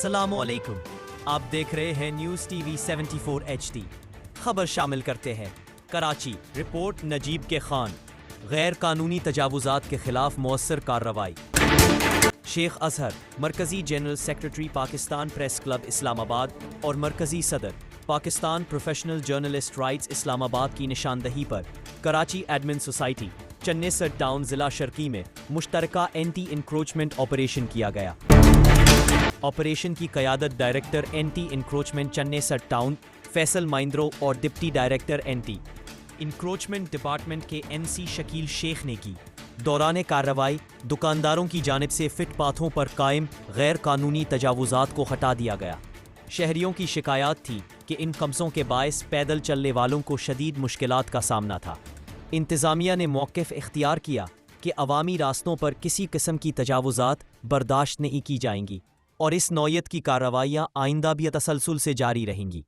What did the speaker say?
السلام علیکم، آپ دیکھ رہے ہیں نیوز ٹی وی 74 HD۔ خبر شامل کرتے ہیں۔ کراچی رپورٹ نجیب کے خان، غیر قانونی تجاوزات کے خلاف مؤثر کارروائی۔ شیخ اظہر مرکزی general secretary Pakistan press club Islamabad اور مرکزی صدر Pakistan professional journalist rights Islamabad کی نشاندہی پر کراچی ایڈمن سوسائٹی چنّے سر ٹاؤن ضلع شرقی میں مشترکہ اینٹی انکروچمنٹ آپریشن کیا گیا۔ آپریشن کی قیادت ڈائریکٹر اینٹی انکروچمنٹ چنّے سر ٹاؤن فیصل مائندرو اور deputy director anti encroachment department کے NC شکیل شیخ نے کی۔ دوران کارروائی دکانداروں کی جانب سے فٹ پاتھوں پر قائم غیر قانونی تجاوزات کو ہٹا دیا گیا۔ شہریوں کی شکایات تھی کہ ان قبضوں کے باعث پیدل چلنے والوں کو شدید مشکلات کا سامنا تھا۔ انتظامیہ نے موقف اختیار کیا کہ عوامی راستوں پر کسی قسم کی تجاوزات برداشت نہیں کی جائیں گی اور اس نوعیت کی کارروائیاں آئندہ بھی تسلسل سے جاری رہیں گی۔